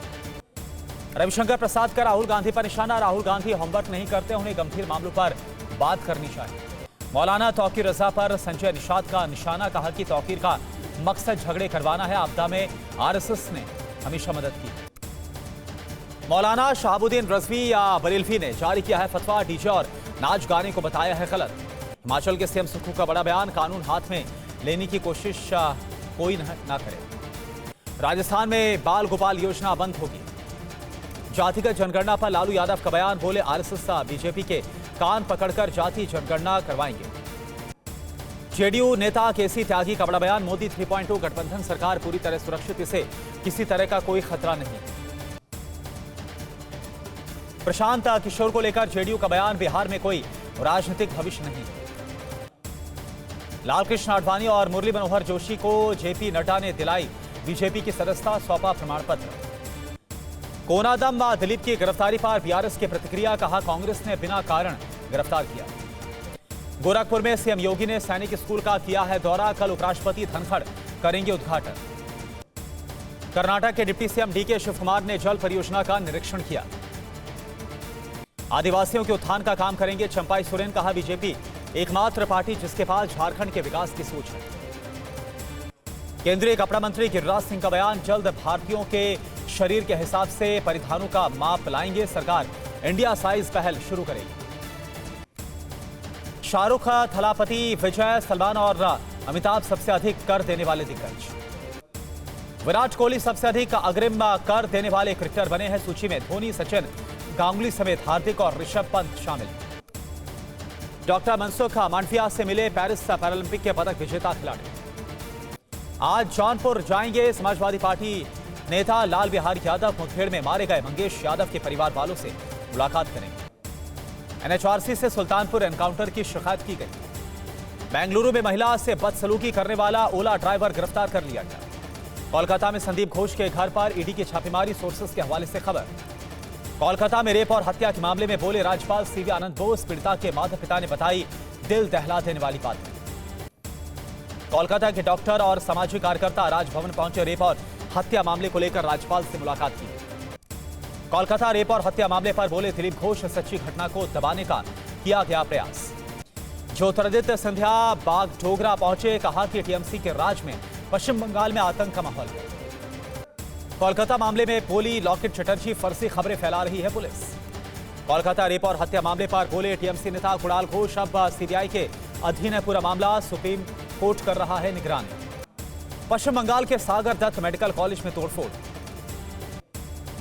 रविशंकर प्रसाद का राहुल गांधी पर निशाना, राहुल गांधी होमवर्क नहीं करते, उन्हें गंभीर मामलों पर बात करनी चाहिए। मौलाना तौकीर रजा पर संजय निषाद का निशाना, कहा कि तौकीर का मकसद झगड़े करवाना है, आपदा में आरएसएस ने हमेशा मदद की। मौलाना शहाबुद्दीन रजवी या बरेलवी ने जारी किया है फतवा, डीजे और नाच गाने को बताया है गलत। हिमाचल के सीएम सुक्खू का बड़ा बयान, कानून हाथ में लेने की कोशिश कोई ना करे। राजस्थान में बाल गोपाल योजना बंद होगी। जातिगत जनगणना पर लालू यादव का बयान, बोले आरएसएस बीजेपी के कान पकड़कर जाति जनगणना करवाएंगे। जेडीयू नेता केसी त्यागी का बड़ा बयान, मोदी 3.0 गठबंधन सरकार पूरी तरह सुरक्षित, इसे किसी तरह का कोई खतरा नहीं। प्रशांत किशोर को लेकर जेडीयू का बयान, बिहार में कोई राजनीतिक भविष्य नहीं। लालकृष्ण आडवाणी और मुरली मनोहर जोशी को जेपी नड्डा ने दिलाई बीजेपी की सदस्यता, सौंपा प्रमाण पत्र। कोनादम दिलीप की गिरफ्तारी पर बीआरएस की प्रतिक्रिया, कहा कांग्रेस ने बिना कारण गिरफ्तार किया। गोरखपुर में सीएम योगी ने सैनिक स्कूल का किया है दौरा, कल उपराष्ट्रपति धनखड़ करेंगे उद्घाटन। कर्नाटक के डिप्टी सीएम डीके शिवकुमार ने जल परियोजना का निरीक्षण किया। आदिवासियों के उत्थान का काम करेंगे चंपाई सोरेन, कहा बीजेपी एकमात्र पार्टी जिसके पास झारखंड के विकास की सोच है। केंद्रीय कपड़ा मंत्री गिरिराज सिंह का बयान, जल्द भारतीयों के शरीर के हिसाब से परिधानों का माप लाएंगे, सरकार इंडिया साइज पहल शुरू करेगी। शाहरुख, थलापति, विजय, सलमान और अमिताभ सबसे अधिक कर देने वाले दिग्गज। विराट कोहली सबसे अधिक अग्रिम कर देने वाले क्रिकेटर बने हैं सूची में, धोनी, सचिन, गांगुली समेत हार्दिक और ऋषभ पंत शामिल। डॉक्टर मनसुख मांडविया से मिले पेरिस पैरालंपिक के पदक विजेता खिलाड़ी। आज जौनपुर जाएंगे समाजवादी पार्टी नेता लाल बिहारी यादव, मुठभेड़ में मारे गए मंगेश यादव के परिवार वालों से मुलाकात करेंगे। एनएचआरसी से सुल्तानपुर एनकाउंटर की शिकायत की गई। बेंगलुरु में महिला से बदसलूकी करने वाला ओला ड्राइवर गिरफ्तार कर लिया गया। कोलकाता में संदीप घोष के घर पर ईडी की छापेमारी, सोर्सेस के हवाले से खबर। कोलकाता में रेप और हत्या के मामले में बोले राज्यपाल सीवी आनंद बोस, पीड़िता के माता पिता ने बताई दिल दहला देने वाली बात। कोलकाता के डॉक्टर और सामाजिक कार्यकर्ता राजभवन पहुंचे। रेप और हत्या मामले को लेकर राज्यपाल से मुलाकात की। कोलकाता रेप और हत्या मामले पर बोले दिलीप घोष, सच्ची घटना को दबाने का किया गया प्रयास। ज्योतिरादित्य सिंधिया बागडोगरा पहुंचे, कहा कि टीएमसी के राज में पश्चिम बंगाल में आतंक का माहौल है। कोलकाता मामले में बोली लॉकेट चटर्जी, फर्जी खबरें फैला रही है पुलिस। कोलकाता रेप और हत्या मामले पर बोले टीएमसी नेता कुणाल घोष, अब सीबीआई के अधीन है पूरा मामला, सुप्रीम कोर्ट कर रहा है निगरानी। पश्चिम बंगाल के सागर दत्त मेडिकल कॉलेज में तोड़फोड़।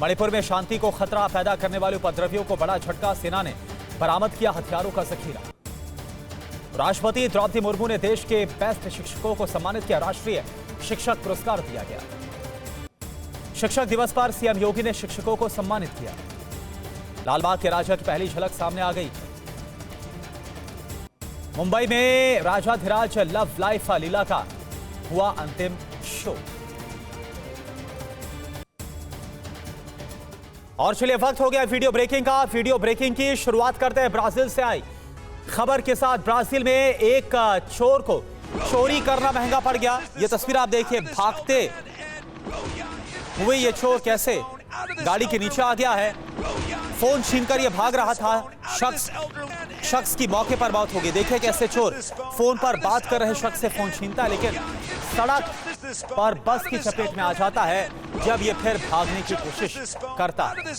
मणिपुर में शांति को खतरा पैदा करने वाले उपद्रवियों को बड़ा झटका, सेना ने बरामद किया हथियारों का जखीरा। राष्ट्रपति द्रौपदी मुर्मू ने देश के बेस्ट शिक्षकों को सम्मानित किया, राष्ट्रीय शिक्षक पुरस्कार दिया गया। शिक्षक दिवस पर सीएम योगी ने शिक्षकों को सम्मानित किया। लालबाग के राजा की पहली झलक सामने आ गई। मुंबई में राजाधिराज लव लाइफ लीला का हुआ अंतिम शो। और चलिए वक्त हो गया वीडियो ब्रेकिंग का। वीडियो ब्रेकिंग की शुरुआत करते हैं ब्राजील से आई खबर के साथ। ब्राजील में एक चोर को चोरी करना महंगा पड़ गया। ये तस्वीर आप देखिए, भागते हुए ये चोर कैसे गाड़ी के नीचे आ गया है। फोन छीनकर ये भाग रहा था। शख्स की मौके पर मौत हो गई। देखिए कैसे चोर फोन पर बात कर रहे शख्स से फोन छीनता है, लेकिन सड़क पर बस की चपेट में आ जाता है जब ये फिर भागने की कोशिश करता है।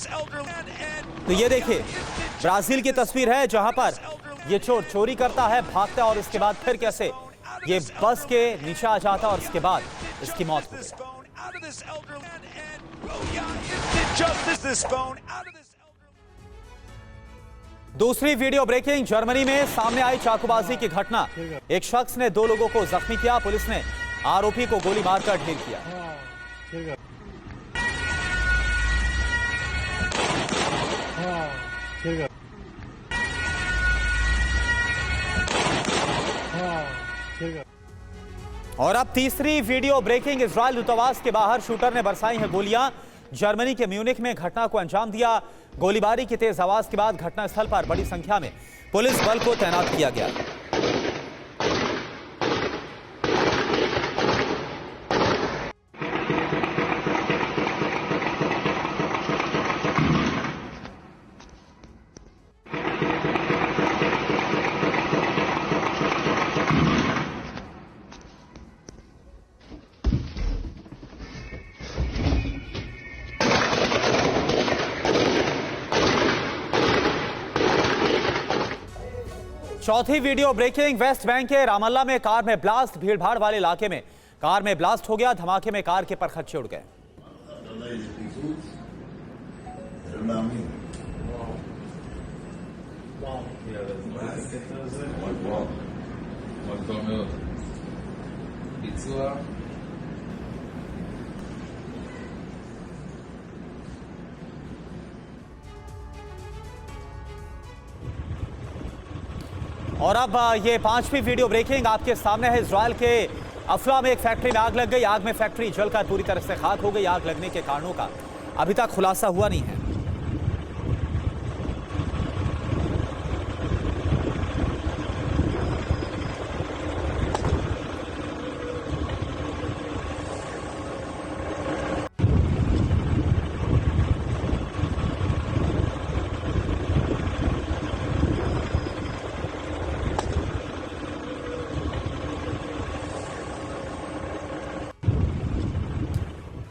तो ये देखिए ब्राजील की तस्वीर है जहां पर ये चोर चोरी करता है, भागता है और इसके बाद फिर कैसे ये बस के नीचे आ जाता है और इसके बाद इसकी मौत हो गई। दूसरी वीडियो ब्रेकिंग, जर्मनी में सामने आई चाकूबाजी की घटना। एक शख्स ने 2 लोगों को जख्मी किया। पुलिस ने आरोपी को गोली मारकर ढेर किया। और अब तीसरी वीडियो ब्रेकिंग, इजरायल दूतावास के बाहर शूटर ने बरसाई हैं गोलियां। जर्मनी के म्यूनिख में घटना को अंजाम दिया। गोलीबारी की तेज आवाज के बाद घटनास्थल पर बड़ी संख्या में पुलिस बल को तैनात किया गया। चौथी वीडियो ब्रेकिंग, वेस्ट बैंक के रामल्ला में कार में ब्लास्ट। भीड़भाड़ वाले इलाके में कार में ब्लास्ट हो गया। धमाके में कार के परखच्चे उड़ गए। और अब ये पांचवी वीडियो ब्रेकिंग आपके सामने है। इजरायल के अफला में एक फैक्ट्री में आग लग गई। आग में फैक्ट्री जलकर पूरी तरह से खाक हो गई। आग लगने के कारणों का अभी तक खुलासा हुआ नहीं है।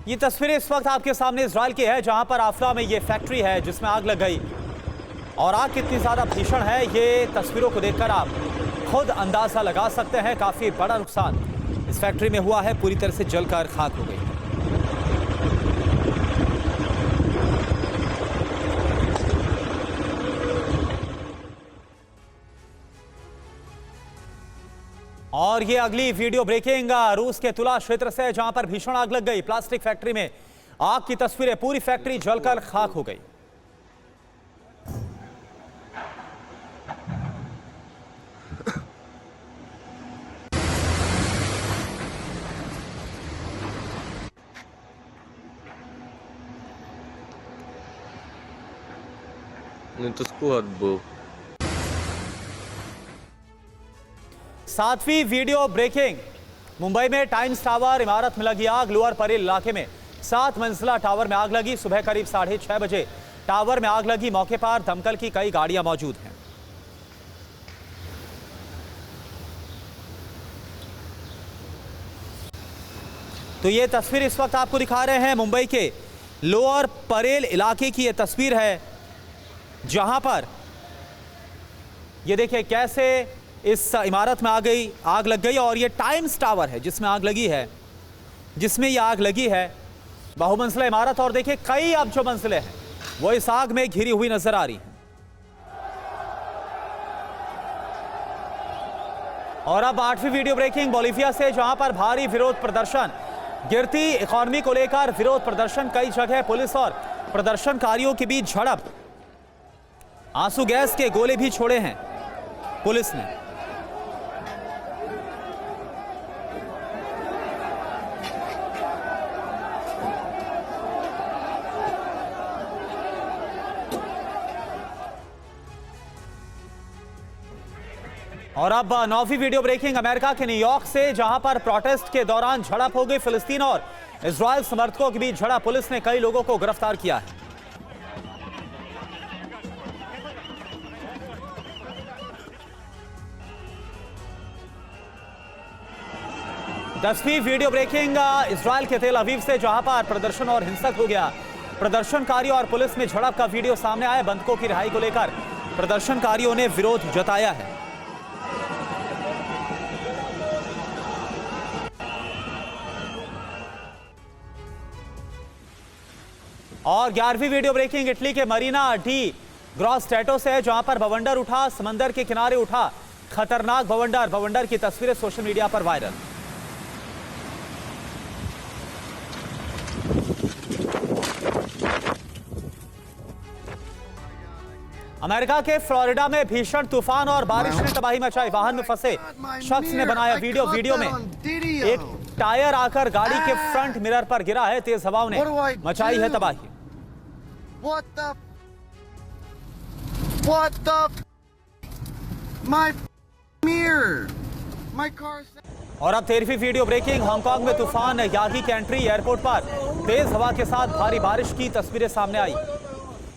ये तस्वीरें इस वक्त आपके सामने इजरायल की है, जहां पर आफला में ये फैक्ट्री है जिसमें आग लग गई। और आग कितनी ज्यादा भीषण है ये तस्वीरों को देखकर आप खुद अंदाजा लगा सकते हैं। काफी बड़ा नुकसान इस फैक्ट्री में हुआ है, पूरी तरह से जलकर खाक हो गई। और ये अगली वीडियो ब्रेकिंग रूस के तुला क्षेत्र से, जहां पर भीषण आग लग गई। प्लास्टिक फैक्ट्री में आग की तस्वीरें, पूरी फैक्ट्री जलकर खाक हो गई। Muito składbo. सातवीं वीडियो ब्रेकिंग, मुंबई में टाइम्स टावर इमारत में लगी आग। लोअर परेल इलाके में 7 मंजिला टावर में आग लगी। सुबह करीब 6:30 बजे टावर में आग लगी। मौके पर दमकल की कई गाड़ियां मौजूद हैं। तो ये तस्वीर इस वक्त आपको दिखा रहे हैं मुंबई के लोअर परेल इलाके की। ये तस्वीर है जहां पर ये देखिए कैसे इस इमारत में आग लग गई। और ये टाइम्स टावर है जिसमें आग लगी है, जिसमें ये आग लगी है। बहुमंजिला इमारत और देखिए कई अब जो मंजिलें हैं वो इस आग में घिरी हुई नजर आ रही हैं। और अब 8वीं वीडियो ब्रेकिंग बोलीविया से, जहां पर भारी विरोध प्रदर्शन। गिरती इकोनॉमी को लेकर विरोध प्रदर्शन। कई जगह पुलिस और प्रदर्शनकारियों के बीच झड़प। आंसू गैस के गोले भी छोड़े हैं पुलिस ने। और अब 9वीं वीडियो ब्रेकिंग अमेरिका के न्यूयॉर्क से, जहां पर प्रोटेस्ट के दौरान झड़प हो गई। फिलिस्तीन और इजराइल समर्थकों के बीच झड़प। पुलिस ने कई लोगों को गिरफ्तार किया है। दसवीं वीडियो ब्रेकिंग इजराइल के तेल अवीव से, जहां पर प्रदर्शन और हिंसक हो गया। प्रदर्शनकारियों और पुलिस में झड़प का वीडियो सामने आया। बंधकों की रिहाई को लेकर प्रदर्शनकारियों ने विरोध जताया है। और 11वीं वीडियो ब्रेकिंग इटली के मरीना डी ग्रॉस्टेटो से है, जहां पर बवंडर उठा। समंदर के किनारे उठा खतरनाक बवंडर की तस्वीरें सोशल मीडिया पर वायरल। अमेरिका के फ्लोरिडा में भीषण तूफान और बारिश ने तबाही मचाई। वाहन में फंसे शख्स ने बनाया वीडियो में एक टायर आकर गाड़ी के फ्रंट मिरर पर गिरा है। तेज हवाओं ने मचाई है तबाही। और अब 13वीं वीडियो ब्रेकिंग हांगकांग में तूफान यागी की एंट्री। एयरपोर्ट पर तेज हवा के साथ भारी बारिश की तस्वीरें सामने आई।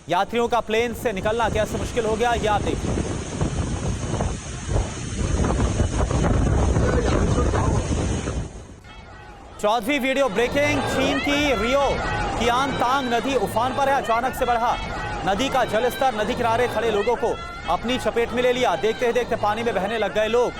यात्रियों का प्लेन से निकलना कैसे मुश्किल हो गया, ये आप देखिए। चौथी वीडियो ब्रेकिंग चीन की रियो कियांतांग नदी उफान पर है। अचानक से बढ़ा नदी का जलस्तर। नदी किनारे खड़े लोगों को अपनी चपेट में ले लिया। देखते ही देखते पानी में बहने लग गए लोग।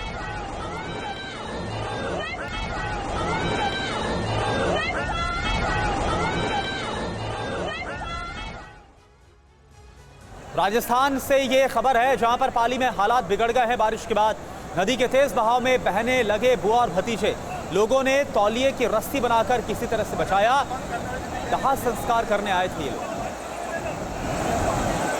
राजस्थान से ये खबर है, जहां पर पाली में हालात बिगड़ गए हैं बारिश के बाद। नदी के तेज बहाव में बहने लगे बुआ और भतीजे। लोगों ने तौलिए की रस्सी बनाकर किसी तरह से बचाया। दाह संस्कार करने आए थे ये लोग।